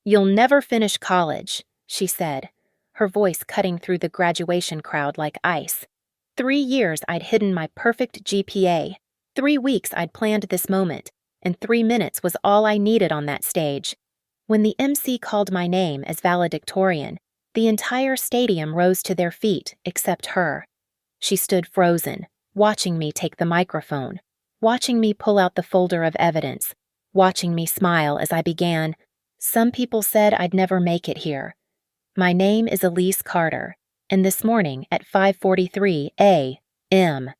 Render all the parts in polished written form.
"You'll never finish college," she said, her voice cutting through the graduation crowd like ice. 3 years I'd hidden my perfect GPA. 3 weeks I'd planned this moment, and 3 minutes was all I needed on that stage. When the MC called my name as valedictorian, the entire stadium rose to their feet except her. She stood frozen, watching me take the microphone, watching me pull out the folder of evidence, watching me smile as I began, "Some people said I'd never make it here. My name is Elise Carter, and this morning at 5:43 a.m.,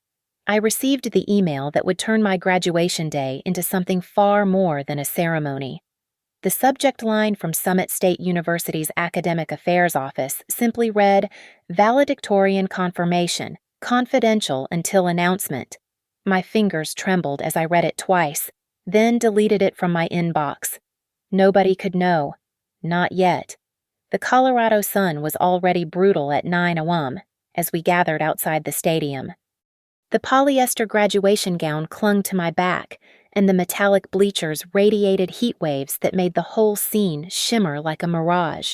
I received the email that would turn my graduation day into something far more than a ceremony." The subject line from Summit State University's Academic Affairs Office simply read, "Valedictorian confirmation, confidential until announcement." My fingers trembled as I read it twice, then deleted it from my inbox. Nobody could know. Not yet. The Colorado sun was already brutal at 9 a.m. as we gathered outside the stadium. The polyester graduation gown clung to my back, and the metallic bleachers radiated heat waves that made the whole scene shimmer like a mirage.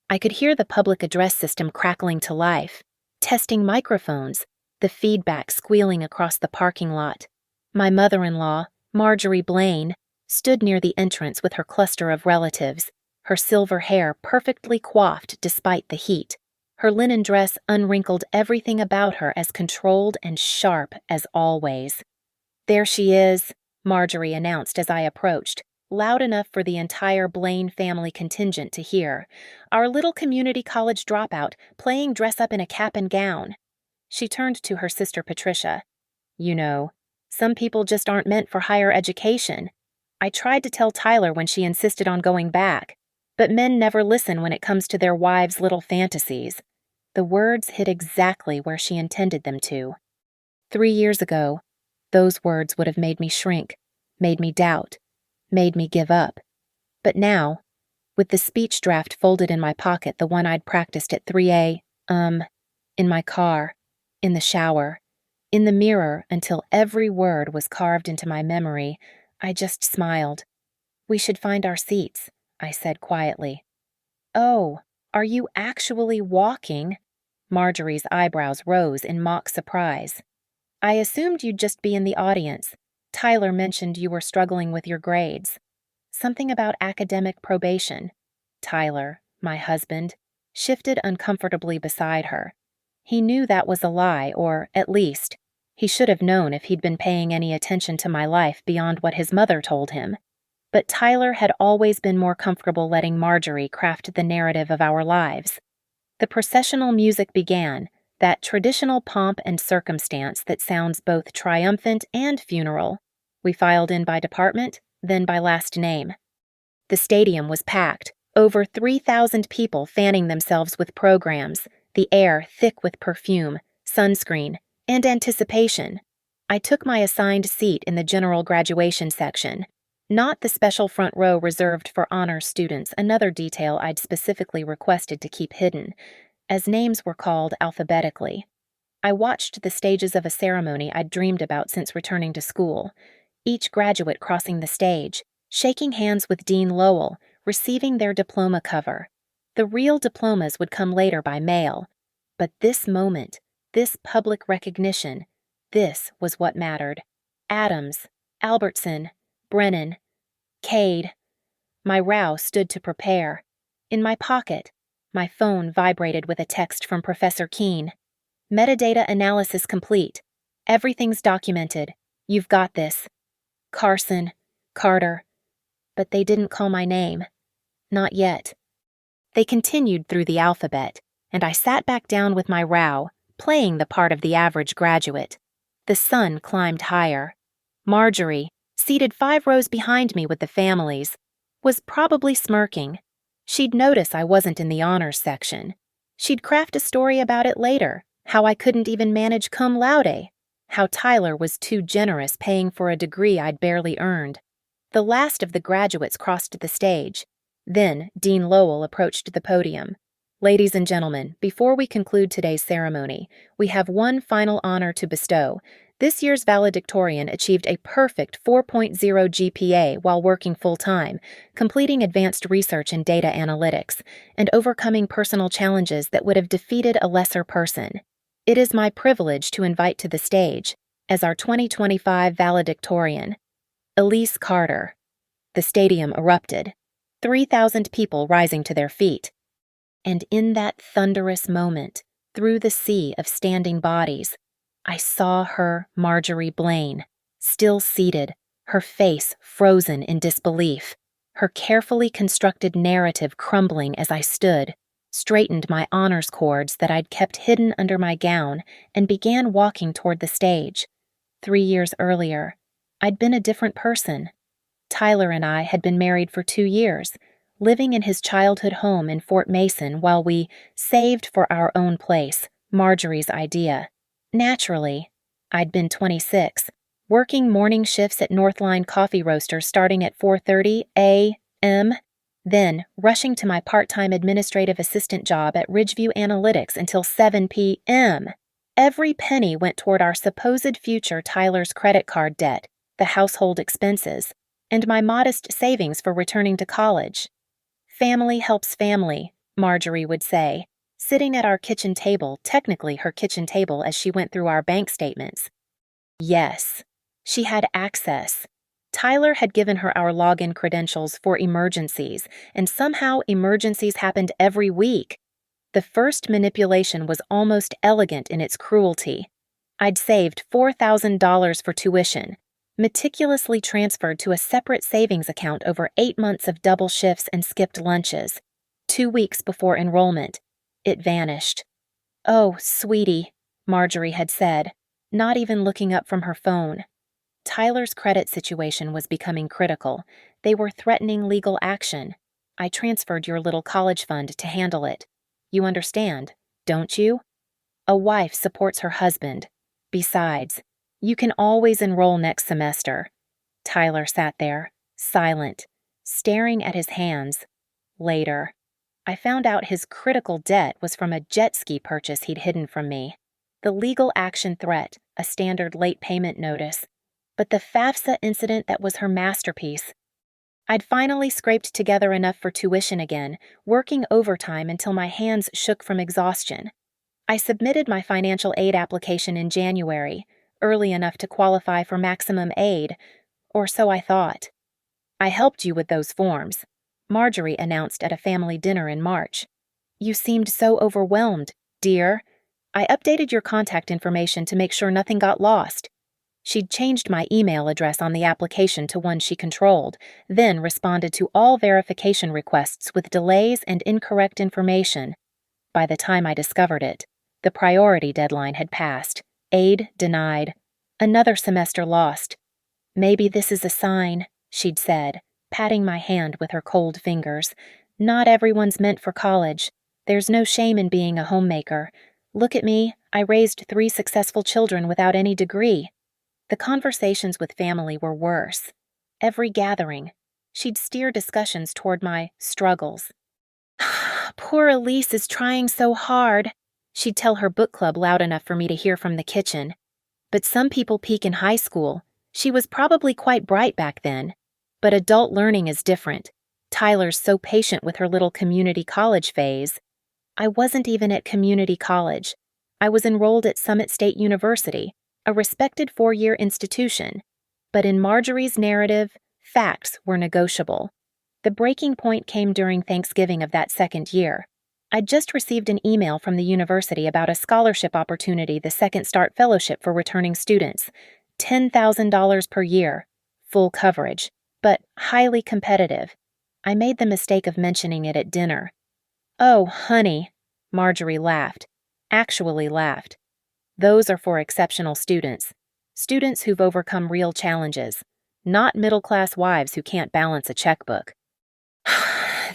I could hear the public address system crackling to life, testing microphones, the feedback squealing across the parking lot. My mother-in-law, Marjorie Blaine, stood near the entrance with her cluster of relatives, her silver hair perfectly coiffed despite the heat. Her linen dress unwrinkled everything about her as controlled and sharp as always. "There she is," Marjorie announced as I approached, loud enough for the entire Blaine family contingent to hear. "Our little community college dropout, playing dress-up in a cap and gown." She turned to her sister Patricia. "You know, some people just aren't meant for higher education. I tried to tell Tyler when she insisted on going back, but men never listen when it comes to their wives' little fantasies." The words hit exactly where she intended them to. 3 years ago, those words would have made me shrink, made me doubt, made me give up. But now, with the speech draft folded in my pocket, the one I'd practiced at 3 a.m., in my car, in the shower, in the mirror until every word was carved into my memory, I just smiled. "We should find our seats," I said quietly. "Oh, are you actually walking?" Marjorie's eyebrows rose in mock surprise. "I assumed you'd just be in the audience. Tyler mentioned you were struggling with your grades. Something about academic probation." Tyler, my husband, shifted uncomfortably beside her. He knew that was a lie, or, at least, he should have known if he'd been paying any attention to my life beyond what his mother told him. But Tyler had always been more comfortable letting Marjorie craft the narrative of our lives. The processional music began, that traditional pomp and circumstance that sounds both triumphant and funeral. We filed in by department, then by last name. The stadium was packed, over 3,000 people fanning themselves with programs, the air thick with perfume, sunscreen, and anticipation. I took my assigned seat in the general graduation section, not the special front row reserved for honors students, another detail I'd specifically requested to keep hidden, as names were called alphabetically. I watched the stages of a ceremony I'd dreamed about since returning to school, each graduate crossing the stage, shaking hands with Dean Lowell, receiving their diploma cover. The real diplomas would come later by mail, but this moment, this public recognition, this was what mattered. Adams, Albertson, Brennan, Cade. My row stood to prepare. In my pocket, my phone vibrated with a text from Professor Keene. "Metadata analysis complete. Everything's documented. You've got this. Carson, Carter." But they didn't call my name. Not yet. They continued through the alphabet, and I sat back down with my row, playing the part of the average graduate. The sun climbed higher. Marjorie, seated 5 rows behind me with the families, was probably smirking. She'd notice I wasn't in the honors section. She'd craft a story about it later, how I couldn't even manage cum laude, how Tyler was too generous paying for a degree I'd barely earned. The last of the graduates crossed the stage. Then Dean Lowell approached the podium. "Ladies and gentlemen, before we conclude today's ceremony, we have one final honor to bestow, This year's valedictorian achieved a perfect 4.0 GPA while working full-time, completing advanced research in data analytics, and overcoming personal challenges that would have defeated a lesser person. It is my privilege to invite to the stage, as our 2025 valedictorian, Elise Carter. The stadium erupted, 3,000 people rising to their feet. And in that thunderous moment, through the sea of standing bodies, I saw her, Marjorie Blaine, still seated, her face frozen in disbelief, her carefully constructed narrative crumbling as I stood, straightened my honors cords that I'd kept hidden under my gown, and began walking toward the stage. 3 years earlier, I'd been a different person. Tyler and I had been married for 2 years, living in his childhood home in Fort Mason while we saved for our own place, Marjorie's idea. Naturally, I'd been 26, working morning shifts at Northline Coffee Roasters starting at 4:30 a.m., then rushing to my part-time administrative assistant job at Ridgeview Analytics until 7 p.m. Every penny went toward our supposed future Tyler's credit card debt, the household expenses, and my modest savings for returning to college. Family helps family, Marjorie would say, sitting at our kitchen table, technically her kitchen table as she went through our bank statements. Yes, she had access. Tyler had given her our login credentials for emergencies, and somehow emergencies happened every week. The first manipulation was almost elegant in its cruelty. I'd saved $4,000 for tuition, meticulously transferred to a separate savings account over 8 months of double shifts and skipped lunches. 2 weeks before enrollment, it vanished. "Oh, sweetie," Marjorie had said, not even looking up from her phone. Tyler's credit situation was becoming critical. They were threatening legal action. I transferred your little college fund to handle it. You understand, don't you? A wife supports her husband. Besides, you can always enroll next semester. Tyler sat there, silent, staring at his hands. Later, I found out his critical debt was from a jet ski purchase he'd hidden from me. The legal action threat, a standard late payment notice. But the FAFSA incident that was her masterpiece. I'd finally scraped together enough for tuition again, working overtime until my hands shook from exhaustion. I submitted my financial aid application in January, early enough to qualify for maximum aid, or so I thought. I helped you with those forms, Marjorie announced at a family dinner in March. You seemed so overwhelmed, dear. I updated your contact information to make sure nothing got lost. She'd changed my email address on the application to one she controlled, then responded to all verification requests with delays and incorrect information. By the time I discovered it, the priority deadline had passed. Aid denied. Another semester lost. Maybe this is a sign, she'd said, patting my hand with her cold fingers. Not everyone's meant for college. There's no shame in being a homemaker. Look at me, I raised 3 successful children without any degree. The conversations with family were worse. Every gathering, she'd steer discussions toward my struggles. Poor Elise is trying so hard, she'd tell her book club loud enough for me to hear from the kitchen. But some people peak in high school. She was probably quite bright back then. But adult learning is different. Tyler's so patient with her little community college phase. I wasn't even at community college. I was enrolled at Summit State University, a respected 4-year institution. But in Marjorie's narrative, facts were negotiable. The breaking point came during Thanksgiving of that second year. I'd just received an email from the university about a scholarship opportunity, the Second Start Fellowship for returning students. $10,000 per year, full coverage, but highly competitive. I made the mistake of mentioning it at dinner. Oh, honey, Marjorie laughed. Actually laughed. Those are for exceptional students. Students who've overcome real challenges, not middle-class wives who can't balance a checkbook.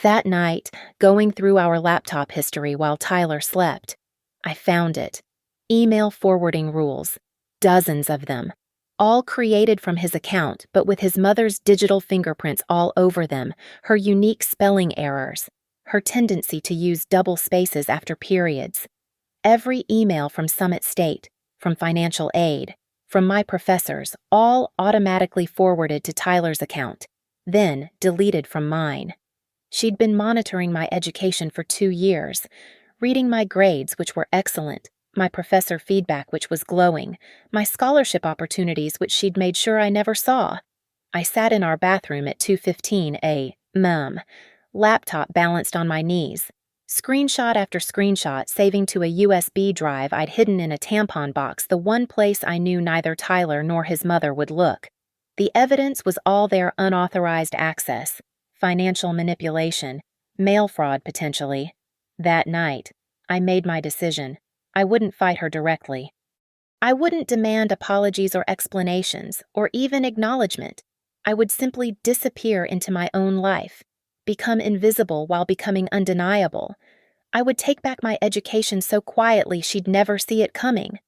That night, going through our laptop history while Tyler slept, I found it. Email forwarding rules. Dozens of them. All created from his account, but with his mother's digital fingerprints all over them, her unique spelling errors, her tendency to use double spaces after periods. Every email from Summit State, from financial aid, from my professors, all automatically forwarded to Tyler's account, then deleted from mine. She'd been monitoring my education for 2 years, reading my grades, which were excellent, my professor feedback, which was glowing, my scholarship opportunities, which she'd made sure I never saw. I sat in our bathroom at 2:15 a.m., laptop balanced on my knees, screenshot after screenshot saving to a USB drive I'd hidden in a tampon box, the one place I knew neither Tyler nor his mother would look. The evidence was all there: unauthorized access, financial manipulation, mail fraud potentially. That night, I made my decision. I wouldn't fight her directly. I wouldn't demand apologies or explanations, or even acknowledgement. I would simply disappear into my own life, become invisible while becoming undeniable. I would take back my education so quietly she'd never see it coming,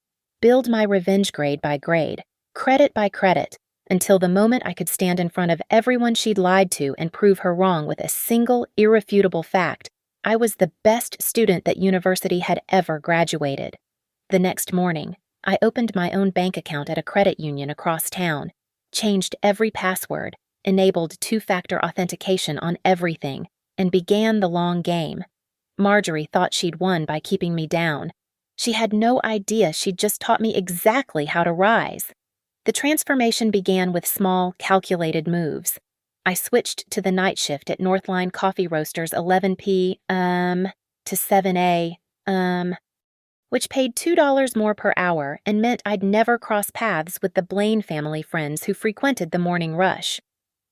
build my revenge grade by grade, credit by credit, until the moment I could stand in front of everyone she'd lied to and prove her wrong with a single irrefutable fact: I was the best student that university had ever graduated. The next morning, I opened my own bank account at a credit union across town, changed every password, enabled 2-factor authentication on everything, and began the long game. Marjorie thought she'd won by keeping me down. She had no idea she'd just taught me exactly how to rise. The transformation began with small, calculated moves. I switched to the night shift at Northline Coffee Roasters 11 p.m. to 7 a.m., which paid $2 more per hour and meant I'd never cross paths with the Blaine family friends who frequented the morning rush.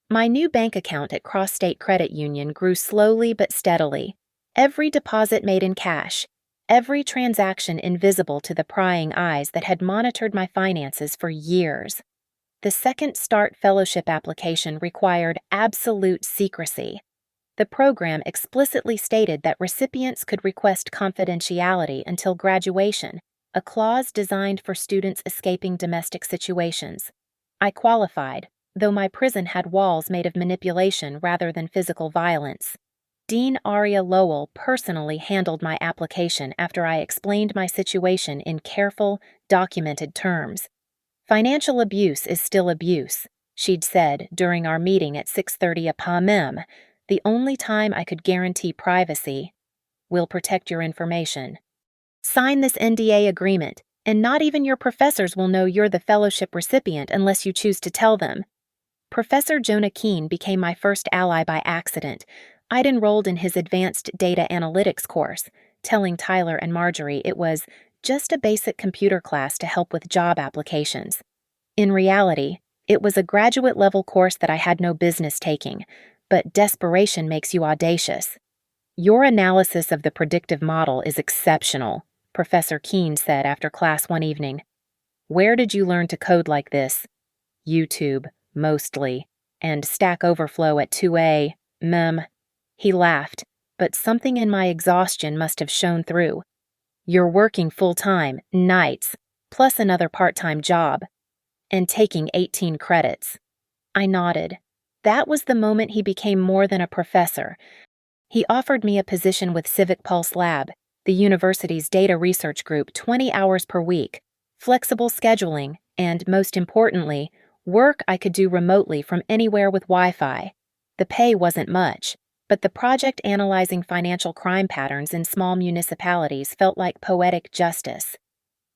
My new bank account at Cross State Credit Union grew slowly but steadily. Every deposit made in cash, every transaction invisible to the prying eyes that had monitored my finances for years. The Second Start Fellowship application required absolute secrecy. The program explicitly stated that recipients could request confidentiality until graduation, a clause designed for students escaping domestic situations. I qualified, though my prison had walls made of manipulation rather than physical violence. Dean Aria Lowell personally handled my application after I explained my situation in careful, documented terms. "Financial abuse is still abuse," she'd said during our meeting at 6:30 p.m., the only time I could guarantee privacy. "We'll protect your information. Sign this NDA agreement, and not even your professors will know you're the fellowship recipient unless you choose to tell them." Professor Jonah Keene became my first ally by accident. I'd enrolled in his advanced data analytics course, telling Tyler and Marjorie it was just a basic computer class to help with job applications. In reality, it was a graduate-level course that I had no business taking, but desperation makes you audacious. "Your analysis of the predictive model is exceptional," Professor Keene said after class one evening. "Where did you learn to code like this?" "YouTube, mostly, and Stack Overflow at 2 a.m. He laughed, but something in my exhaustion must have shown through. "You're working full-time, nights, plus another part-time job, and taking 18 credits. I nodded. That was the moment he became more than a professor. He offered me a position with Civic Pulse Lab, the university's data research group, 20 hours per week, flexible scheduling, and, most importantly, work I could do remotely from anywhere with Wi-Fi. The pay wasn't much, but the project analyzing financial crime patterns in small municipalities felt like poetic justice.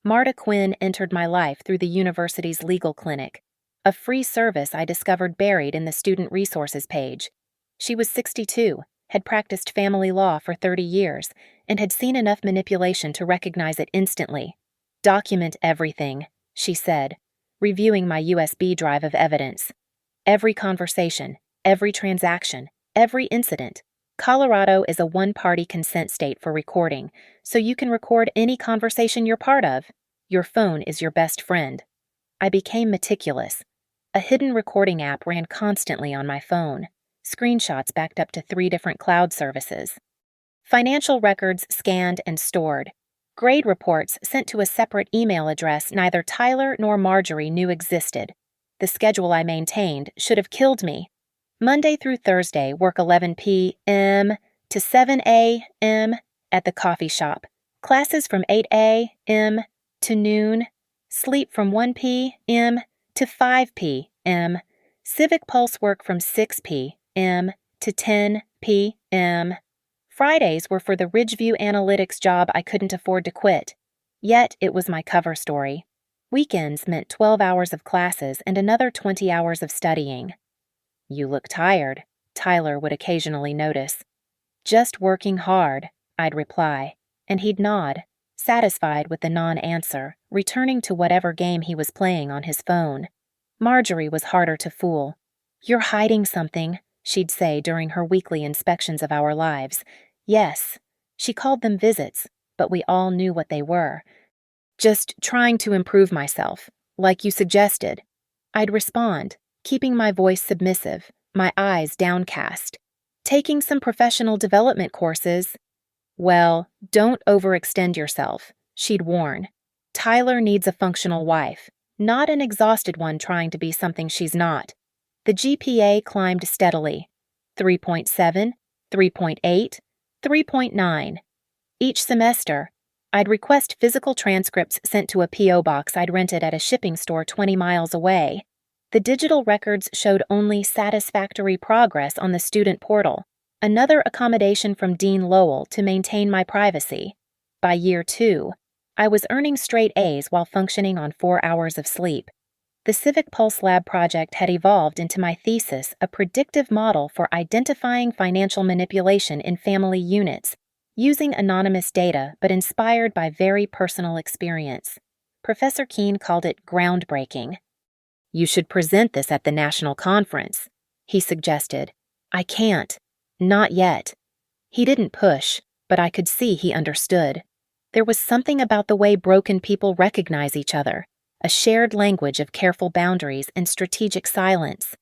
Marta Quinn entered my life through the university's legal clinic, a free service I discovered buried in the student resources page. She was 62, had practiced family law for 30 years, and had seen enough manipulation to recognize it instantly. "Document everything," she said, reviewing my USB drive of evidence. "Every conversation, every transaction, every incident. Colorado is a one-party consent state for recording, so you can record any conversation you're part of. Your phone is your best friend." I became meticulous. A hidden recording app ran constantly on my phone, screenshots backed up to 3 different cloud services. Financial records scanned and stored. Grade reports sent to a separate email address neither Tyler nor Marjorie knew existed. The schedule I maintained should have killed me. Monday through Thursday, work 11 p.m. to 7 a.m. at the coffee shop. Classes from 8 a.m. to noon. Sleep from 1 p.m. to 5 p.m. Civic Pulse work from 6 p.m. to 10 p.m. Fridays were for the Ridgeview Analytics job I couldn't afford to quit. Yet it was my cover story. Weekends meant 12 hours of classes and another 20 hours of studying. "You look tired," Tyler would occasionally notice. "Just working hard," I'd reply, and he'd nod, satisfied with the non-answer, returning to whatever game he was playing on his phone. Marjorie was harder to fool. "You're hiding something," she'd say during her weekly inspections of our lives. Yes, she called them visits, but we all knew what they were. "Just trying to improve myself, like you suggested." I'd respond, keeping my voice submissive, my eyes downcast. "Taking some professional development courses." "Well, don't overextend yourself," she'd warn. "Tyler needs a functional wife, not an exhausted one trying to be something she's not." The GPA climbed steadily. 3.7, 3.8, 3.9. Each semester, I'd request physical transcripts sent to a P.O. box I'd rented at a shipping store 20 miles away. The digital records showed only satisfactory progress on the student portal, another accommodation from Dean Lowell to maintain my privacy. By year 2, I was earning straight A's while functioning on 4 hours of sleep. The Civic Pulse Lab project had evolved into my thesis, a predictive model for identifying financial manipulation in family units, using anonymous data but inspired by very personal experience. Professor Keene called it groundbreaking. "You should present this at the national conference," he suggested. "I can't. Not yet." He didn't push, but I could see he understood. There was something about the way broken people recognize each other, a shared language of careful boundaries and strategic silence.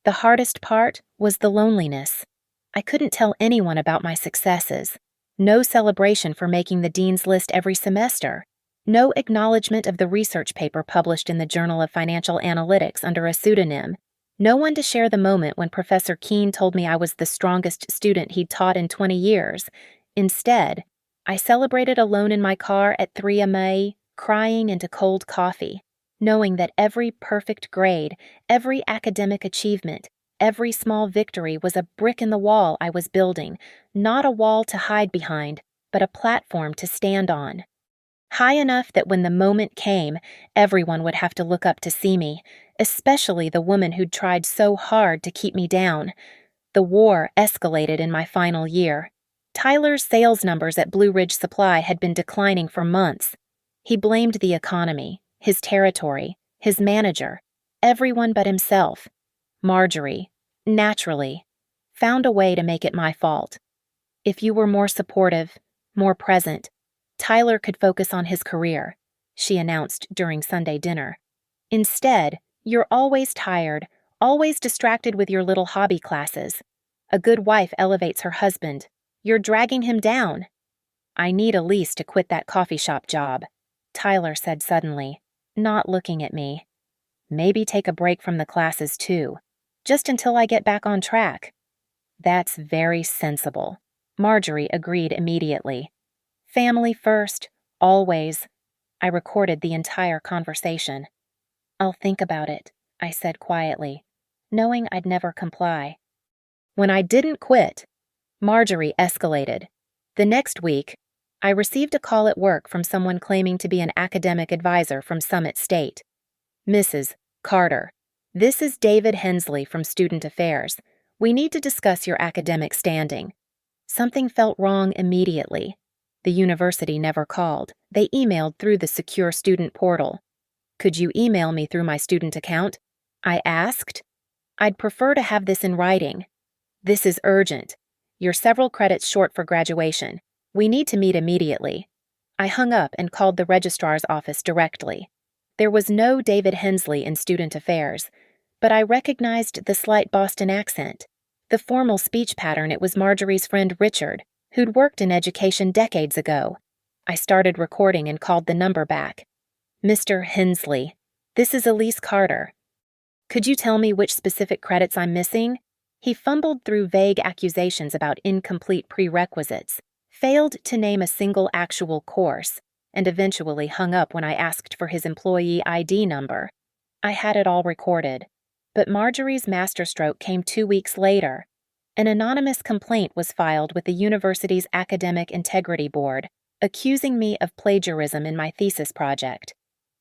The hardest part was the loneliness. I couldn't tell anyone about my successes. No celebration for making the dean's list every semester. No acknowledgement of the research paper published in the Journal of Financial Analytics under a pseudonym. No one to share the moment when Professor Keene told me I was the strongest student he'd taught in 20 years. Instead, I celebrated alone in my car at 3 a.m., crying into cold coffee, knowing that every perfect grade, every academic achievement, every small victory was a brick in the wall I was building, not a wall to hide behind, but a platform to stand on. High enough that when the moment came, everyone would have to look up to see me, especially the woman who'd tried so hard to keep me down. The war escalated in my final year. Tyler's sales numbers at Blue Ridge Supply had been declining for months. He blamed the economy, his territory, his manager, everyone but himself. Marjorie, naturally, found a way to make it my fault. "If you were more supportive, more present, Tyler could focus on his career," she announced during Sunday dinner. "Instead, you're always tired, always distracted with your little hobby classes. A good wife elevates her husband. You're dragging him down." "I need a lease to quit that coffee shop job," Tyler said suddenly, not looking at me. "Maybe take a break from the classes too, just until I get back on track." "That's very sensible," Marjorie agreed immediately. "Family first, always." I recorded the entire conversation. "I'll think about it," I said quietly, knowing I'd never comply. When I didn't quit, Marjorie escalated. The next week, I received a call at work from someone claiming to be an academic advisor from Summit State. "Mrs. Carter, this is David Hensley from Student Affairs. We need to discuss your academic standing." Something felt wrong immediately. The university never called. They emailed through the secure student portal. "Could you email me through my student account?" I asked. "I'd prefer to have this in writing." "This is urgent. You're several credits short for graduation. We need to meet immediately." I hung up and called the registrar's office directly. There was no David Hensley in Student Affairs, but I recognized the slight Boston accent. The formal speech pattern, it was Marjorie's friend Richard, who'd worked in education decades ago. I started recording and called the number back. "Mr. Hensley, this is Elise Carter. Could you tell me which specific credits I'm missing?" He fumbled through vague accusations about incomplete prerequisites, failed to name a single actual course, and eventually hung up when I asked for his employee ID number. I had it all recorded. But Marjorie's masterstroke came 2 weeks later. An anonymous complaint was filed with the university's Academic Integrity Board, accusing me of plagiarism in my thesis project.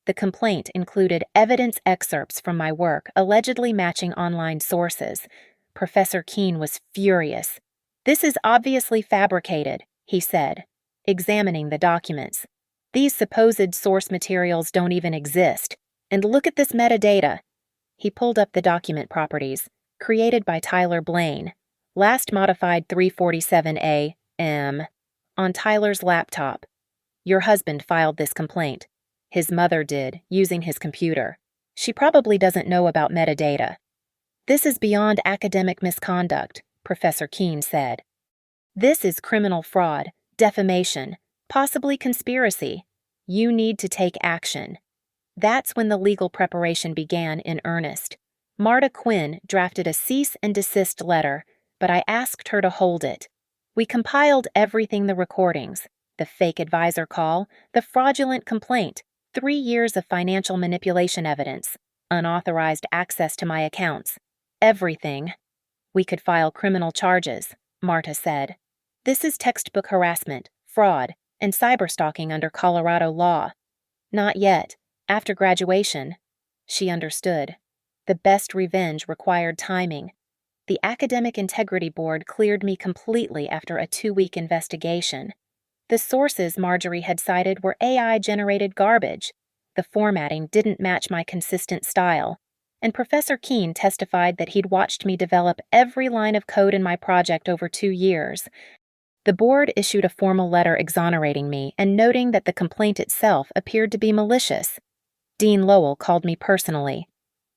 The complaint included evidence excerpts from my work allegedly matching online sources. Professor Keene was furious. "This is obviously fabricated," he said, examining the documents. "These supposed source materials don't even exist. And look at this metadata." He pulled up the document properties, created by Tyler Blaine, last modified 347 a.m. on Tyler's laptop. "Your husband filed this complaint. His mother did, using his computer. She probably doesn't know about metadata." "This is beyond academic misconduct," Professor Keene said. "This is criminal fraud, defamation, possibly conspiracy. You need to take action." That's when the legal preparation began in earnest. Marta Quinn drafted a cease and desist letter, but I asked her to hold it. We compiled everything: the recordings, the fake advisor call, the fraudulent complaint, 3 years of financial manipulation evidence, unauthorized access to my accounts. Everything. "We could file criminal charges," Marta said. "This is textbook harassment, fraud, and cyberstalking under Colorado law." "Not yet. After graduation." She understood. The best revenge required timing. The Academic Integrity Board cleared me completely after a 2-week investigation. The sources Marjorie had cited were AI-generated garbage. The formatting didn't match my consistent style, and Professor Keene testified that he'd watched me develop every line of code in my project over 2 years. The board issued a formal letter exonerating me and noting that the complaint itself appeared to be malicious. Dean Lowell called me personally.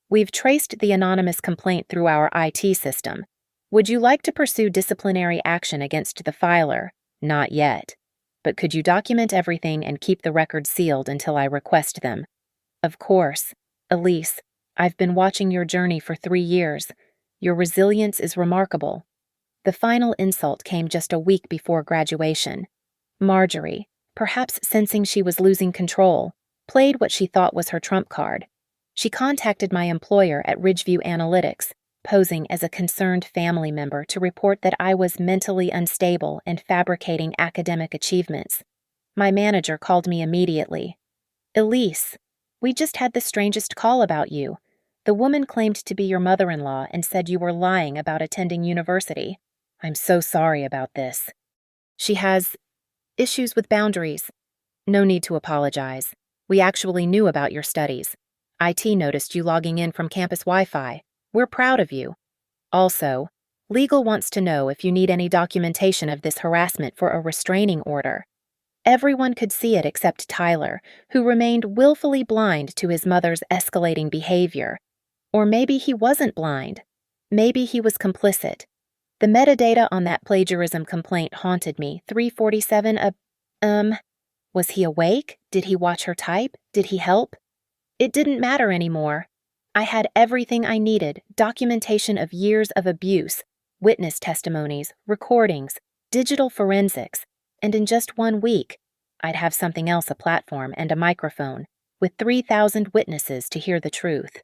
"We've traced the anonymous complaint through our IT system. Would you like to pursue disciplinary action against the filer?" "Not yet. But could you document everything and keep the records sealed until I request them?" "Of course. Elise, I've been watching your journey for 3 years. Your resilience is remarkable." The final insult came just a week before graduation. Marjorie, perhaps sensing she was losing control, played what she thought was her trump card. She contacted my employer at Ridgeview Analytics, posing as a concerned family member to report that I was mentally unstable and fabricating academic achievements. My manager called me immediately. "Elise, we just had the strangest call about you. The woman claimed to be your mother-in-law and said you were lying about attending university. I'm so sorry about this. She has issues with boundaries." "No need to apologize. We actually knew about your studies. IT noticed you logging in from campus Wi-Fi. We're proud of you. Also, legal wants to know if you need any documentation of this harassment for a restraining order." Everyone could see it except Tyler, who remained willfully blind to his mother's escalating behavior. Or maybe he wasn't blind. Maybe he was complicit. The metadata on that plagiarism complaint haunted me. 347 Was he awake? Did he watch her type? Did he help? It didn't matter anymore. I had everything I needed: documentation of years of abuse, witness testimonies, recordings, digital forensics, and in just 1 week, I'd have something else: a platform and a microphone, with 3,000 witnesses to hear the truth.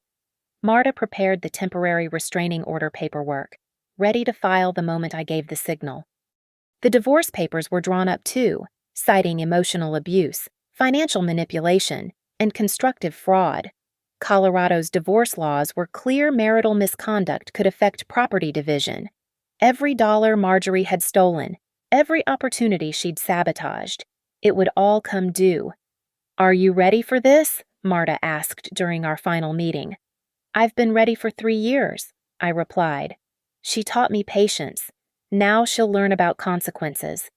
Marta prepared the temporary restraining order paperwork, ready to file the moment I gave the signal. The divorce papers were drawn up too, citing emotional abuse, financial manipulation, and constructive fraud. Colorado's divorce laws were clear: marital misconduct could affect property division. Every dollar Marjorie had stolen, every opportunity she'd sabotaged, it would all come due. "Are you ready for this?" Marta asked during our final meeting. "I've been ready for 3 years," I replied. She taught me patience. Now she'll learn about consequences.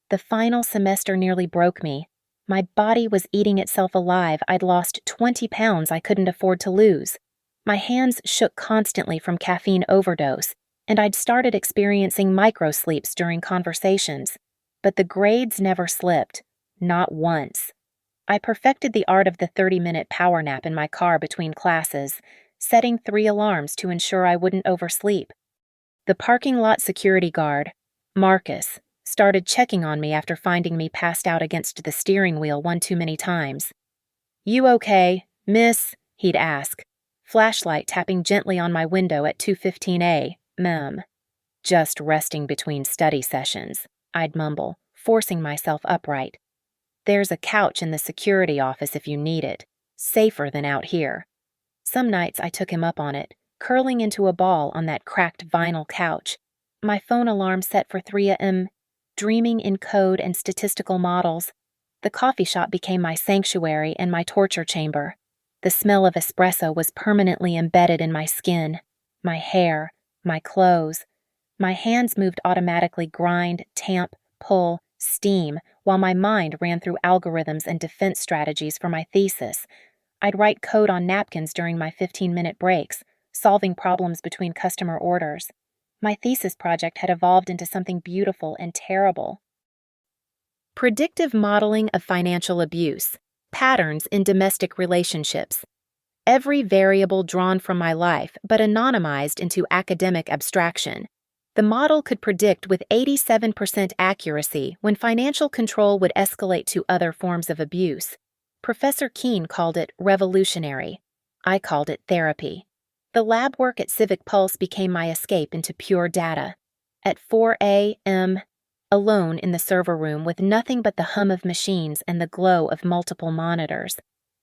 The final semester nearly broke me. My body was eating itself alive. I'd lost 20 pounds I couldn't afford to lose. My hands shook constantly from caffeine overdose, and I'd started experiencing microsleeps during conversations. But the grades never slipped. Not once. I perfected the art of the 30-minute power nap in my car between classes, setting 3 alarms to ensure I wouldn't oversleep. The parking lot security guard, Marcus, started checking on me after finding me passed out against the steering wheel one too many times. "You okay, miss?" he'd ask, flashlight tapping gently on my window at 2:15 a.m. "Just resting between study sessions," I'd mumble, forcing myself upright. "There's a couch in the security office if you need it. Safer than out here." Some nights I took him up on it, curling into a ball on that cracked vinyl couch, my phone alarm set for 3 a.m., dreaming in code and statistical models. The coffee shop became my sanctuary and my torture chamber. The smell of espresso was permanently embedded in my skin, my hair, my clothes. My hands moved automatically grind, tamp, pull, steam, while my mind ran through algorithms and defense strategies for my thesis. I'd write code on napkins during my 15-minute breaks, solving problems between customer orders. My thesis project had evolved into something beautiful and terrible. Predictive modeling of financial abuse, patterns in domestic relationships. Every variable drawn from my life but anonymized into academic abstraction. The model could predict with 87% accuracy when financial control would escalate to other forms of abuse. Professor Keene called it revolutionary. I called it therapy. The lab work at Civic Pulse became my escape into pure data. At 4 a.m., alone in the server room with nothing but the hum of machines and the glow of multiple monitors,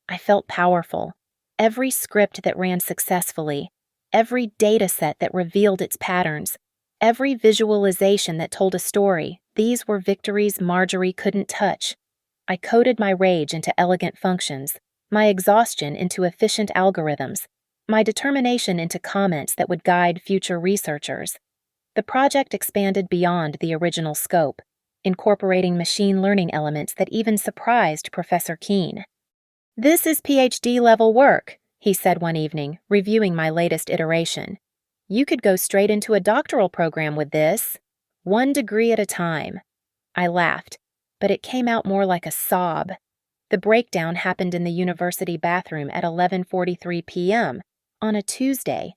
I felt powerful. Every script that ran successfully, every data set that revealed its patterns, every visualization that told a story, these were victories Marjorie couldn't touch. I coded my rage into elegant functions, my exhaustion into efficient algorithms, my determination into comments that would guide future researchers. The project expanded beyond the original scope, incorporating machine learning elements that even surprised Professor Keene. "This is PhD-level work," he said one evening, reviewing my latest iteration. "You could go straight into a doctoral program with this. 1 degree at a time." I laughed, but it came out more like a sob. The breakdown happened in the university bathroom at 11:43 p.m. on a Tuesday.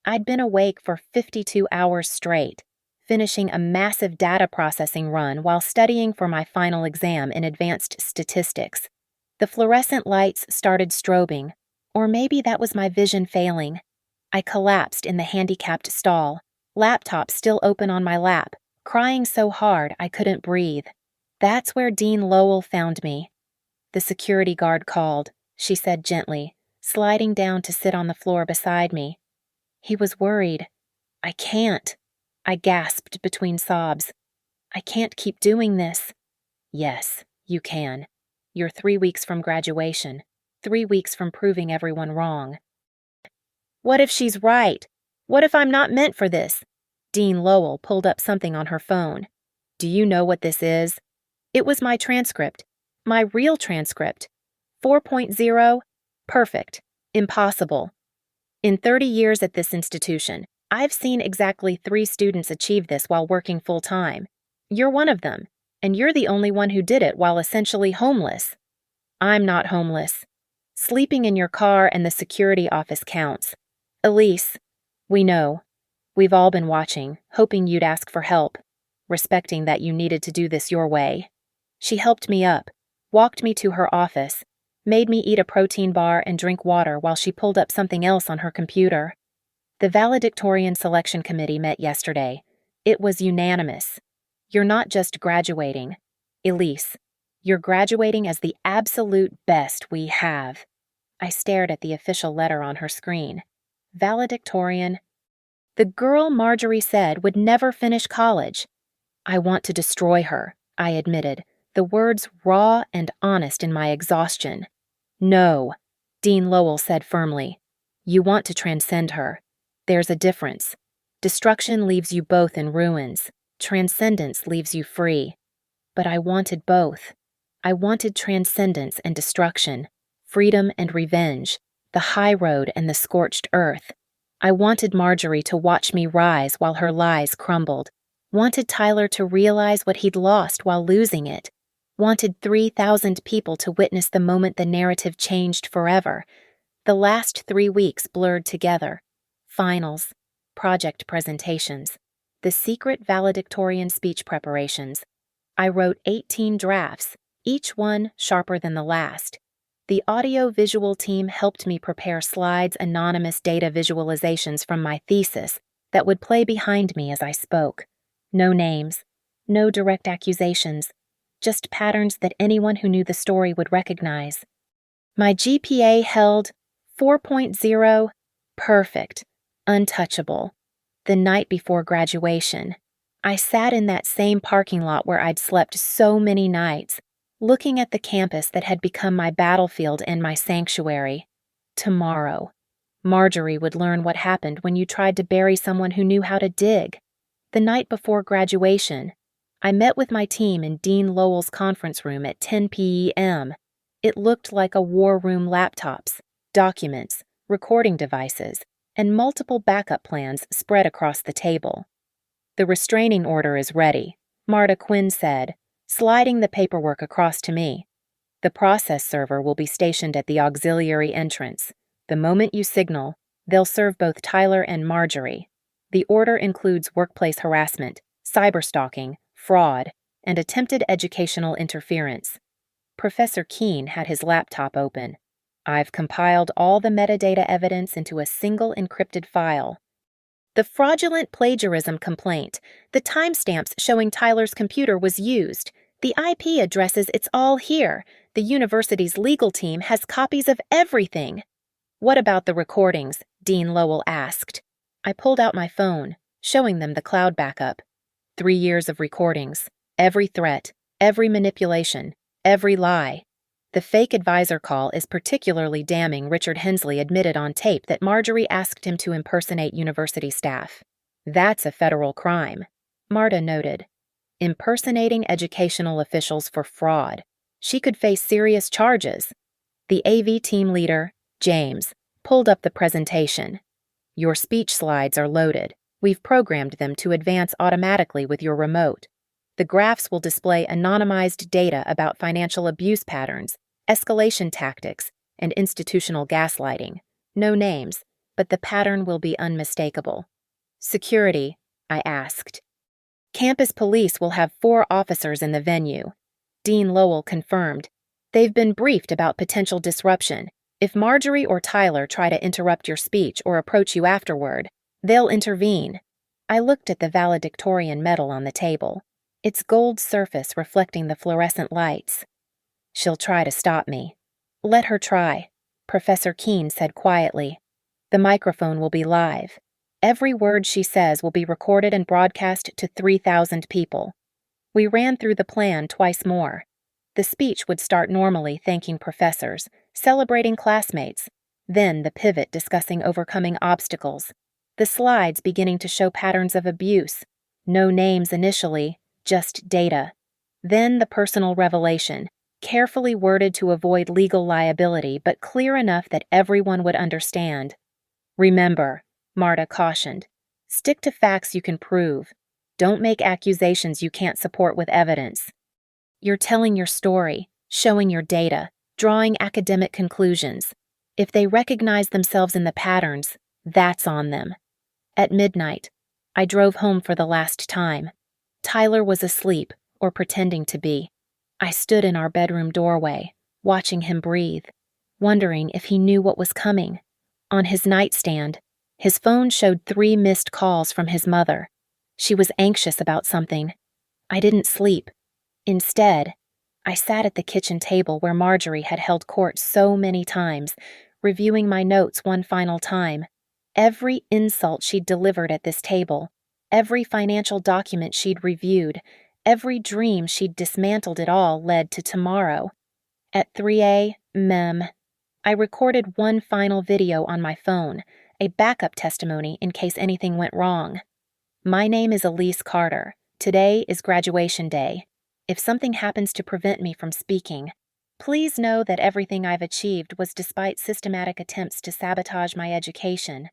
I'd been awake for 52 hours straight, finishing a massive data processing run while studying for my final exam in advanced statistics. The fluorescent lights started strobing, or maybe that was my vision failing. I collapsed in the handicapped stall, laptop still open on my lap, crying so hard I couldn't breathe. That's where Dean Lowell found me. "The security guard called," she said gently, sliding down to sit on the floor beside me. "He was worried." "I can't," I gasped between sobs. "I can't keep doing this." "Yes, you can. You're 3 weeks from graduation, 3 weeks from proving everyone wrong." "What if she's right? What if I'm not meant for this?" Dean Lowell pulled up something on her phone. "Do you know what this is?" It was my transcript, my real transcript. 4.0, perfect, impossible. In 30 years at this institution, I've seen exactly 3 students achieve this while working full-time. You're one of them, and you're the only one who did it while essentially homeless. I'm not homeless. Sleeping in your car and the security office counts. Elise, we know. We've all been watching, hoping you'd ask for help, respecting that you needed to do this your way. She helped me up, walked me to her office, made me eat a protein bar and drink water while she pulled up something else on her computer. The Valedictorian Selection Committee met yesterday. It was unanimous. You're not just graduating. Elise, you're graduating as the absolute best we have. I stared at the official letter on her screen. Valedictorian. The girl Marjorie said would never finish college. I want to destroy her, I admitted, the words raw and honest in my exhaustion. No, Dean Lowell said firmly. You want to transcend her. There's a difference. Destruction leaves you both in ruins. Transcendence leaves you free. But I wanted both. I wanted transcendence and destruction, freedom and revenge, the high road and the scorched earth. I wanted Marjorie to watch me rise while her lies crumbled. Wanted Tyler to realize what he'd lost while losing it. Wanted 3,000 people to witness the moment the narrative changed forever. The last 3 weeks blurred together. Finals, project presentations, the secret valedictorian speech preparations, I wrote 18 drafts, each one sharper than the last. The audio-visual team helped me prepare slides, anonymous data visualizations from my thesis that would play behind me as I spoke. No names, no direct accusations, just patterns that anyone who knew the story would recognize. My GPA held 4.0, perfect, untouchable. The night before graduation, I sat in that same parking lot where I'd slept so many nights, looking at the campus that had become my battlefield and my sanctuary. Tomorrow, Marjorie would learn what happened when you tried to bury someone who knew how to dig. The night before graduation, I met with my team in Dean Lowell's conference room at 10 p.m. It looked like a war room: laptops, documents, recording devices, and multiple backup plans spread across the table. "The restraining order is ready," Marta Quinn said, sliding the paperwork across to me. "The process server will be stationed at the auxiliary entrance. The moment you signal, they'll serve both Tyler and Marjorie. The order includes workplace harassment, cyberstalking, fraud, and attempted educational interference." Professor Keene had his laptop open. "I've compiled all the metadata evidence into a single encrypted file. The fraudulent plagiarism complaint, the timestamps showing Tyler's computer was used, the IP addresses, it's all here. The university's legal team has copies of everything." "What about the recordings?" Dean Lowell asked. I pulled out my phone, showing them the cloud backup. 3 years of recordings, every threat, every manipulation, every lie. The fake advisor call is particularly damning. Richard Hensley admitted on tape that Marjorie asked him to impersonate university staff. "That's a federal crime," Marta noted. "Impersonating educational officials for fraud. She could face serious charges." The AV team leader, James, pulled up the presentation. "Your speech slides are loaded. We've programmed them to advance automatically with your remote. The graphs will display anonymized data about financial abuse patterns, escalation tactics, and institutional gaslighting. No names, but the pattern will be unmistakable." "Security?" I asked. "Campus police will have 4 officers in the venue." Dean Lowell confirmed. "They've been briefed about potential disruption. If Marjorie or Tyler try to interrupt your speech or approach you afterward, they'll intervene." I looked at the valedictorian medal on the table, its gold surface reflecting the fluorescent lights. "She'll try to stop me." "Let her try," Professor Keene said quietly. "The microphone will be live. Every word she says will be recorded and broadcast to 3,000 people." We ran through the plan twice more. The speech would start normally, thanking professors, celebrating classmates, then the pivot discussing overcoming obstacles, the slides beginning to show patterns of abuse, no names initially, just data. Then the personal revelation, carefully worded to avoid legal liability but clear enough that everyone would understand. "Remember," Marta cautioned, "stick to facts you can prove. Don't make accusations you can't support with evidence. You're telling your story, showing your data, drawing academic conclusions. If they recognize themselves in the patterns, that's on them." At midnight, I drove home for the last time. Tyler was asleep, or pretending to be. I stood in our bedroom doorway, watching him breathe, wondering if he knew what was coming. On his nightstand, his phone showed 3 missed calls from his mother. She was anxious about something. I didn't sleep. Instead, I sat at the kitchen table where Marjorie had held court so many times, reviewing my notes one final time. Every insult she'd delivered at this table, every financial document she'd reviewed, every dream she'd dismantled, it all led to tomorrow. At 3 a.m., I recorded one final video on my phone, a backup testimony in case anything went wrong. "My name is Elise Carter. Today is graduation day. If something happens to prevent me from speaking, please know that everything I've achieved was despite systematic attempts to sabotage my education.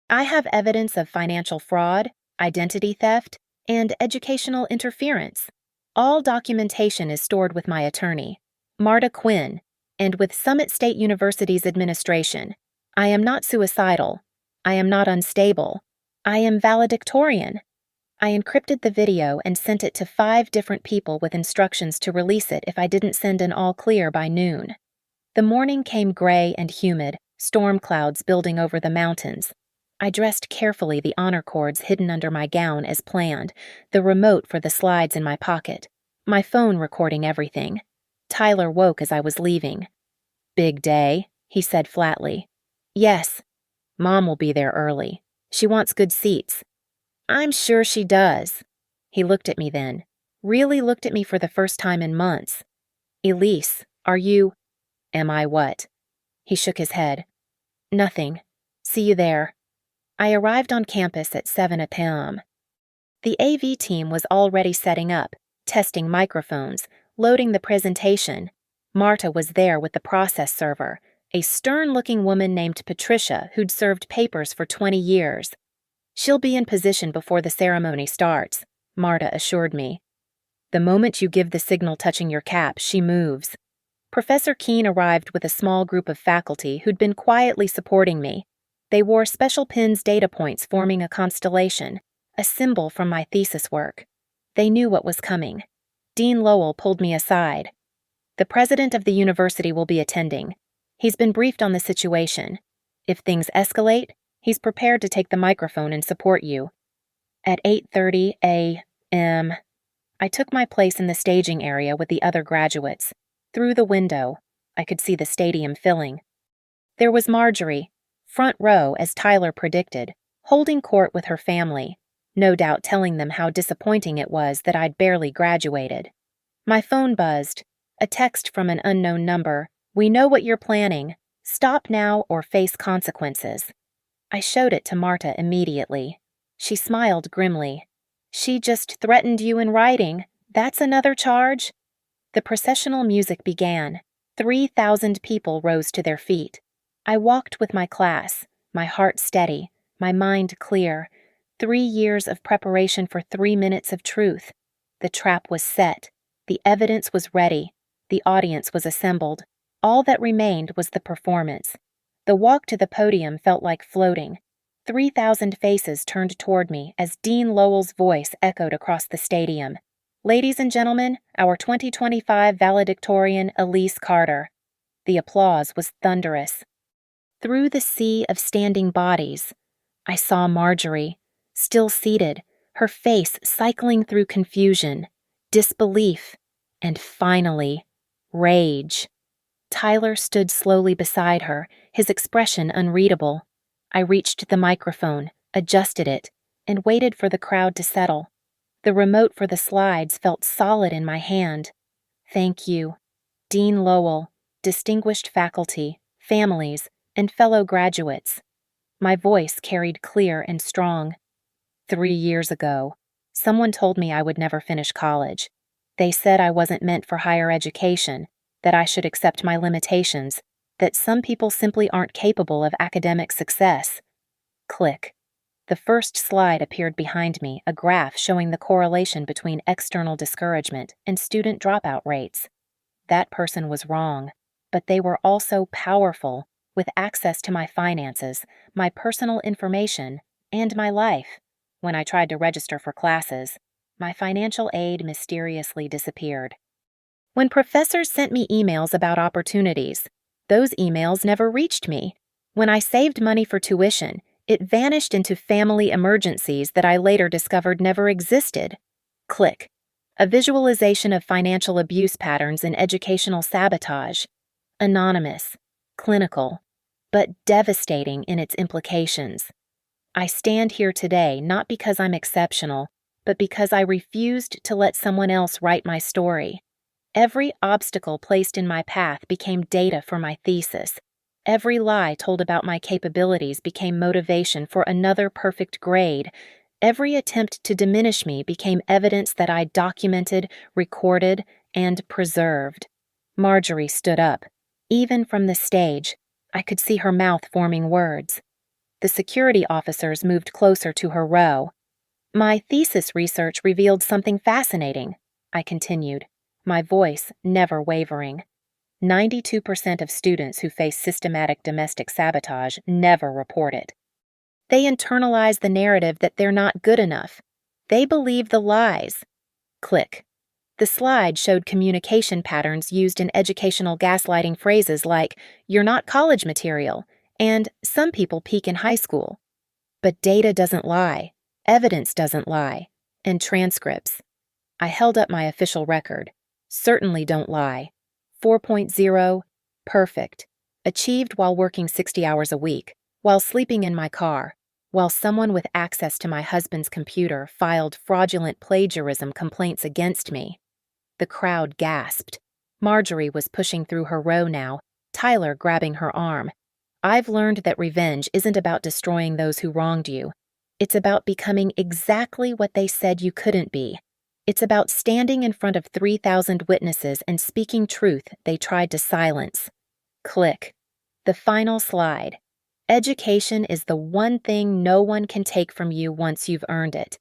I have evidence of financial fraud, identity theft, and educational interference. All documentation is stored with my attorney, Marta Quinn, and with Summit State University's administration. I am not suicidal. I am not unstable. I am valedictorian. I encrypted the video and sent it to 5 different people with instructions to release it if I didn't send an all clear by noon. The morning came gray and humid, storm clouds building over the mountains. I dressed carefully, the honor cords hidden under my gown as planned, the remote for the slides in my pocket, my phone recording everything. Tyler woke as I was leaving. "Big day," he said flatly. "Yes. Mom will be there early. She wants good seats." "I'm sure she does." He looked at me then, really looked at me for the first time in months. "Elise, are you—" "Am I what?" He shook his head. "Nothing. See you there." I arrived on campus at 7 p.m. The AV team was already setting up, testing microphones, loading the presentation. Marta was there with the process server, a stern-looking woman named Patricia who'd served papers for 20 years. "She'll be in position before the ceremony starts," Marta assured me. "The moment you give the signal touching your cap, she moves." Professor Keene arrived with a small group of faculty who'd been quietly supporting me. They wore special pins data points forming a constellation, a symbol from my thesis work. They knew what was coming. Dean Lowell pulled me aside. "The president of the university will be attending. He's been briefed on the situation. If things escalate, he's prepared to take the microphone and support you." At 8:30 a.m., I took my place in the staging area with the other graduates. Through the window, I could see the stadium filling. There was Marjorie, front row as Tyler predicted, holding court with her family, no doubt telling them how disappointing it was that I'd barely graduated. My phone buzzed, a text from an unknown number. "We know what you're planning. Stop now or face consequences." I showed it to Marta immediately. She smiled grimly. "She just threatened you in writing. That's another charge?" The processional music began. 3,000 people rose to their feet. I walked with my class, my heart steady, my mind clear. 3 years of preparation for 3 minutes of truth. The trap was set. The evidence was ready. The audience was assembled. All that remained was the performance. The walk to the podium felt like floating. 3,000 faces turned toward me as Dean Lowell's voice echoed across the stadium. "Ladies and gentlemen, our 2025 valedictorian, Elise Carter." The applause was thunderous. Through the sea of standing bodies, I saw Marjorie, still seated, her face cycling through confusion, disbelief, and finally, rage. Tyler stood slowly beside her, his expression unreadable. I reached the microphone, adjusted it, and waited for the crowd to settle. The remote for the slides felt solid in my hand. "Thank you, Dean Lowell, distinguished faculty, families, and fellow graduates." My voice carried clear and strong. 3 years ago, someone told me I would never finish college. They said I wasn't meant for higher education, that I should accept my limitations, that some people simply aren't capable of academic success. Click. The first slide appeared behind me, a graph showing the correlation between external discouragement and student dropout rates. That person was wrong, but they were also powerful, with access to my finances, my personal information, and my life. When I tried to register for classes, my financial aid mysteriously disappeared. When professors sent me emails about opportunities, those emails never reached me. When I saved money for tuition, it vanished into family emergencies that I later discovered never existed. Click. A visualization of financial abuse patterns in educational sabotage. Anonymous, clinical, but devastating in its implications. I stand here today not because I'm exceptional, but because I refused to let someone else write my story. Every obstacle placed in my path became data for my thesis. Every lie told about my capabilities became motivation for another perfect grade. Every attempt to diminish me became evidence that I documented, recorded, and preserved. Marjorie stood up. Even from the stage, I could see her mouth forming words. The security officers moved closer to her row. "My thesis research revealed something fascinating," I continued, my voice never wavering. 92% of students who face systematic domestic sabotage never report it. They internalize the narrative that they're not good enough. They believe the lies. Click. The slide showed communication patterns used in educational gaslighting phrases like, "You're not college material," and "Some people peak in high school." But data doesn't lie, evidence doesn't lie, and transcripts. I held up my official record. Certainly don't lie. 4.0, perfect. Achieved while working 60 hours a week, while sleeping in my car, while someone with access to my husband's computer filed fraudulent plagiarism complaints against me. The crowd gasped. Marjorie was pushing through her row now, Tyler grabbing her arm. I've learned that revenge isn't about destroying those who wronged you. It's about becoming exactly what they said you couldn't be. It's about standing in front of 3,000 witnesses and speaking truth they tried to silence. Click. The final slide. Education is the one thing no one can take from you once you've earned it.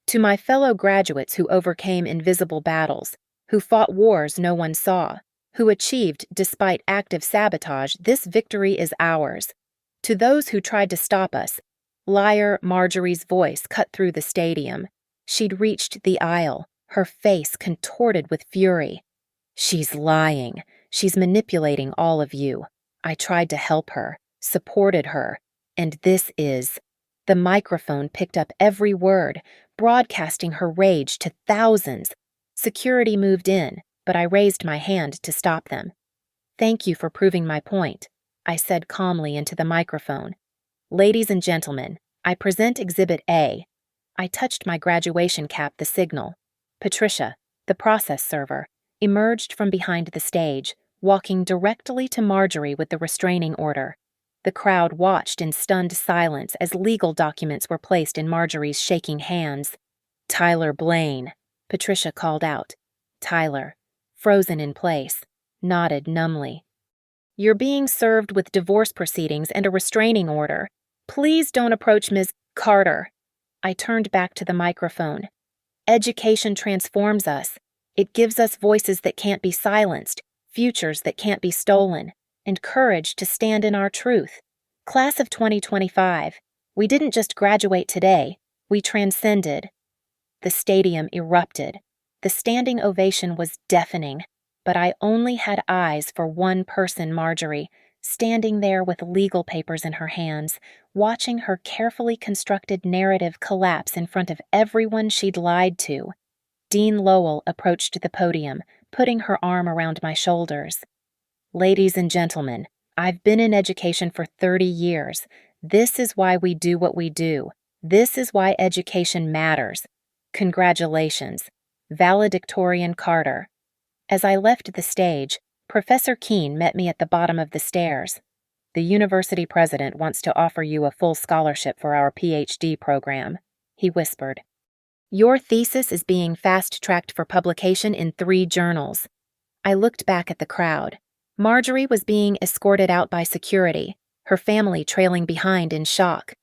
To my fellow graduates who overcame invisible battles, who fought wars no one saw, who achieved despite active sabotage, this victory is ours. To those who tried to stop us, liar Marjorie's voice cut through the stadium. She'd reached the aisle, her face contorted with fury. She's lying. She's manipulating all of you. I tried to help her, supported her, and this is. The microphone picked up every word, broadcasting her rage to thousands. Security moved in, but I raised my hand to stop them. "Thank you for proving my point," I said calmly into the microphone. "Ladies and gentlemen, I present Exhibit A." I touched my graduation cap, the signal. Patricia, the process server, emerged from behind the stage, walking directly to Marjorie with the restraining order. The crowd watched in stunned silence as legal documents were placed in Marjorie's shaking hands. "Tyler Blaine," Patricia called out. Tyler, frozen in place, nodded numbly. "You're being served with divorce proceedings and a restraining order. Please don't approach Ms. Carter." I turned back to the microphone. "Education transforms us. It gives us voices that can't be silenced, futures that can't be stolen, and courage to stand in our truth. Class of 2025, we didn't just graduate today, we transcended." The stadium erupted. The standing ovation was deafening, but I only had eyes for one person, Marjorie, standing there with legal papers in her hands, watching her carefully constructed narrative collapse in front of everyone she'd lied to. Dean Lowell approached the podium, putting her arm around my shoulders. "Ladies and gentlemen, I've been in education for 30 years. This is why we do what we do. This is why education matters. Congratulations. Valedictorian Carter." As I left the stage, Professor Keene met me at the bottom of the stairs. "The university president wants to offer you a full scholarship for our PhD program," he whispered. "Your thesis is being fast-tracked for publication in 3 journals." I looked back at the crowd. Marjorie was being escorted out by security, her family trailing behind in shock.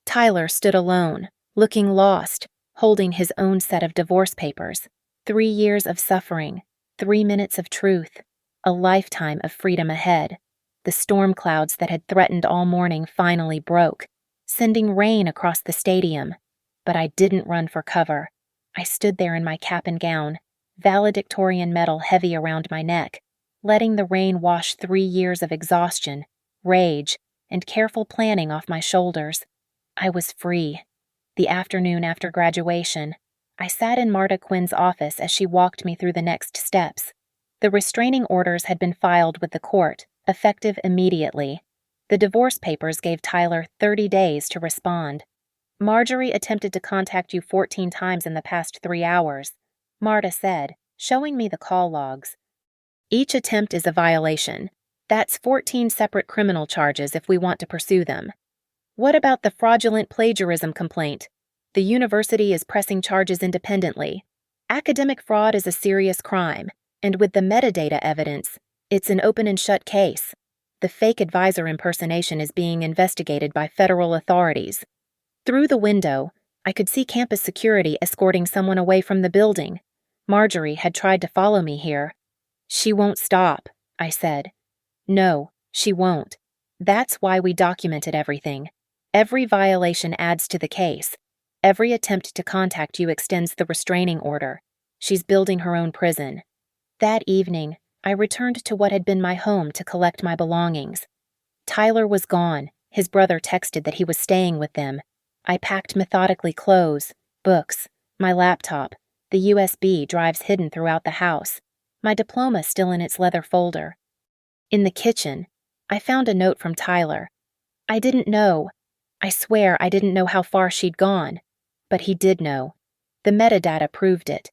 Tyler stood alone, looking lost, holding his own set of divorce papers. 3 years of suffering, 3 minutes of truth, a lifetime of freedom ahead. The storm clouds that had threatened all morning finally broke, sending rain across the stadium. But I didn't run for cover. I stood there in my cap and gown, valedictorian medal heavy around my neck, letting the rain wash 3 years of exhaustion, rage, and careful planning off my shoulders. I was free. The afternoon after graduation, I sat in Marta Quinn's office as she walked me through the next steps. The restraining orders had been filed with the court, effective immediately. The divorce papers gave Tyler 30 days to respond. "Marjorie attempted to contact you 14 times in the past 3 hours, Marta said, showing me the call logs. "Each attempt is a violation. That's 14 separate criminal charges if we want to pursue them." "What about the fraudulent plagiarism complaint?" "The university is pressing charges independently. Academic fraud is a serious crime, and with the metadata evidence, it's an open and shut case. The fake advisor impersonation is being investigated by federal authorities." Through the window, I could see campus security escorting someone away from the building. Marjorie had tried to follow me here. "She won't stop," I said. "No, she won't. That's why we documented everything. Every violation adds to the case. Every attempt to contact you extends the restraining order. She's building her own prison. That evening, I returned to what had been my home to collect my belongings. Tyler was gone. His brother texted that he was staying with them. I packed methodically clothes, books, my laptop, the USB drives hidden throughout the house, my diploma still in its leather folder. In the kitchen, I found a note from Tyler. I didn't know. I swear I didn't know how far she'd gone. But he did know. The metadata proved it.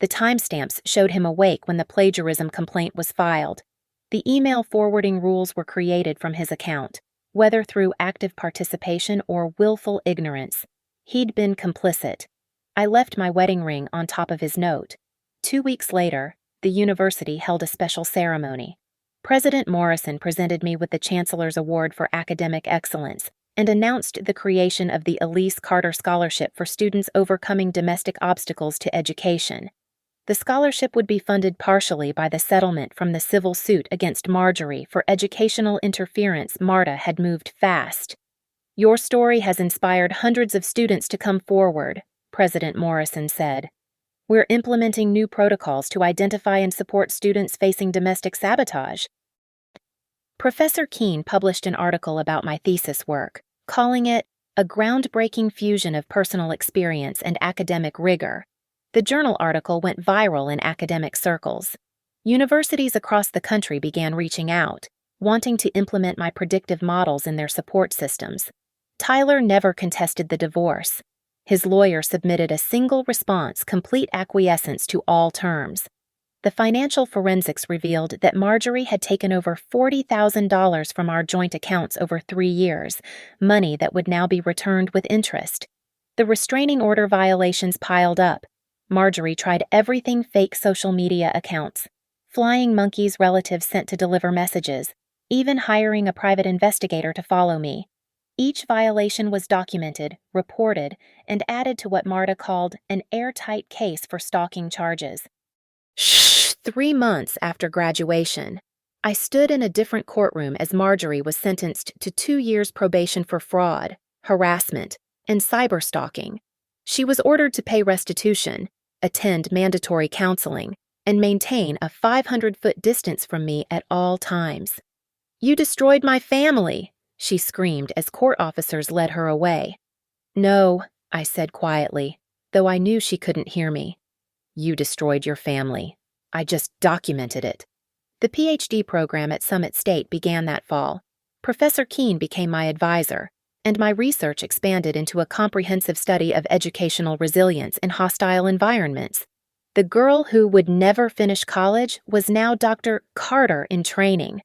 The timestamps showed him awake when the plagiarism complaint was filed. The email forwarding rules were created from his account, whether through active participation or willful ignorance. He'd been complicit. I left my wedding ring on top of his note. 2 weeks later, the university held a special ceremony. President Morrison presented me with the Chancellor's Award for Academic Excellence and announced the creation of the Elise Carter Scholarship for students overcoming domestic obstacles to education. The scholarship would be funded partially by the settlement from the civil suit against Marjorie for educational interference. Marta had moved fast. Your story has inspired hundreds of students to come forward, President Morrison said. We're implementing new protocols to identify and support students facing domestic sabotage. Professor Keene published an article about my thesis work, calling it a groundbreaking fusion of personal experience and academic rigor. The journal article went viral in academic circles. Universities across the country began reaching out, wanting to implement my predictive models in their support systems. Tyler never contested the divorce. His lawyer submitted a single response, complete acquiescence to all terms. The financial forensics revealed that Marjorie had taken over $40,000 from our joint accounts over 3 years, money that would now be returned with interest. The restraining order violations piled up. Marjorie tried everything: fake social media accounts, flying monkeys relatives sent to deliver messages, even hiring a private investigator to follow me. Each violation was documented, reported, and added to what Marta called an airtight case for stalking charges. 3 months after graduation, I stood in a different courtroom as Marjorie was sentenced to 2 years probation for fraud, harassment, and cyberstalking. She was ordered to pay restitution, attend mandatory counseling, and maintain a 500-foot distance from me at all times. You destroyed my family, she screamed as court officers led her away. No, I said quietly, though I knew she couldn't hear me. You destroyed your family. I just documented it. The PhD program at Summit State began that fall. Professor Keene became my advisor, and my research expanded into a comprehensive study of educational resilience in hostile environments. The girl who would never finish college was now Dr. Carter in training.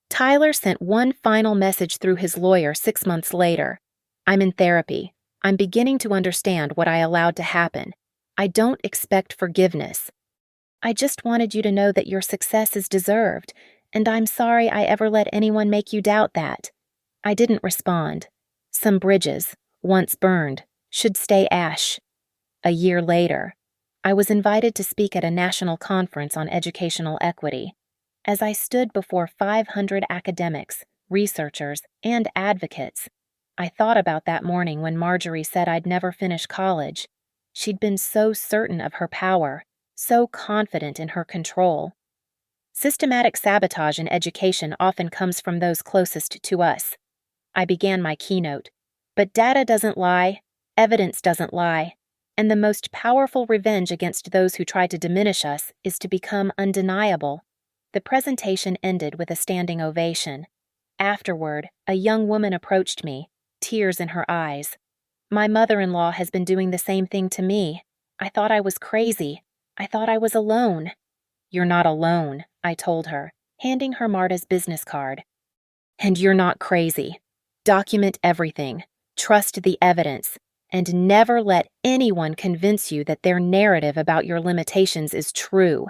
Tyler sent one final message through his lawyer 6 months later. I'm in therapy. I'm beginning to understand what I allowed to happen. I don't expect forgiveness. I just wanted you to know that your success is deserved, and I'm sorry I ever let anyone make you doubt that. I didn't respond. Some bridges, once burned, should stay ash. A year later, I was invited to speak at a national conference on educational equity. As I stood before 500 academics, researchers, and advocates, I thought about that morning when Marjorie said I'd never finish college. She'd been so certain of her power, so confident in her control. Systematic sabotage in education often comes from those closest to us. I began my keynote. But data doesn't lie, evidence doesn't lie, and the most powerful revenge against those who try to diminish us is to become undeniable. The presentation ended with a standing ovation. Afterward, a young woman approached me, tears in her eyes. My mother-in-law has been doing the same thing to me. I thought I was crazy. I thought I was alone. You're not alone, I told her, handing her Marta's business card. And you're not crazy. Document everything. Trust the evidence, and never let anyone convince you that their narrative about your limitations is true.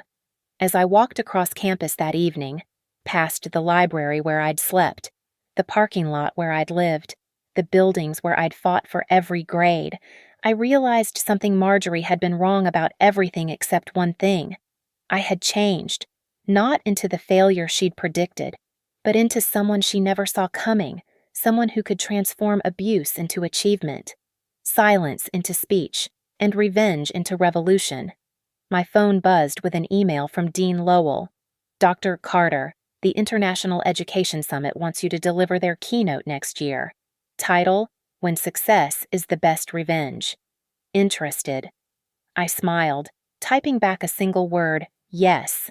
As I walked across campus that evening, past the library where I'd slept, the parking lot where I'd lived, the buildings where I'd fought for every grade, I realized something. Marjorie had been wrong about everything except one thing. I had changed, not into the failure she'd predicted, but into someone she never saw coming, someone who could transform abuse into achievement. silence into speech, and revenge into revolution. My phone buzzed with an email from Dean Lowell. Dr. Carter, the International Education Summit wants you to deliver their keynote next year. Title, When Success is the Best Revenge. Interested. I smiled, typing back a single word, yes.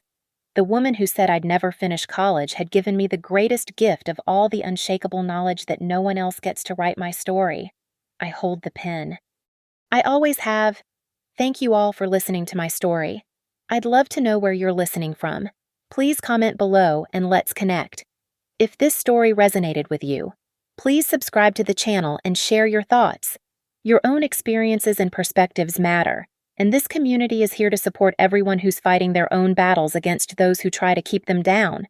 The woman who said I'd never finish college had given me the greatest gift of all the unshakable knowledge that no one else gets to write my story. I hold the pen. I always have. Thank you all for listening to my story. I'd love to know where you're listening from. Please comment below and let's connect. If this story resonated with you, please subscribe to the channel and share your thoughts. Your own experiences and perspectives matter, and this community is here to support everyone who's fighting their own battles against those who try to keep them down.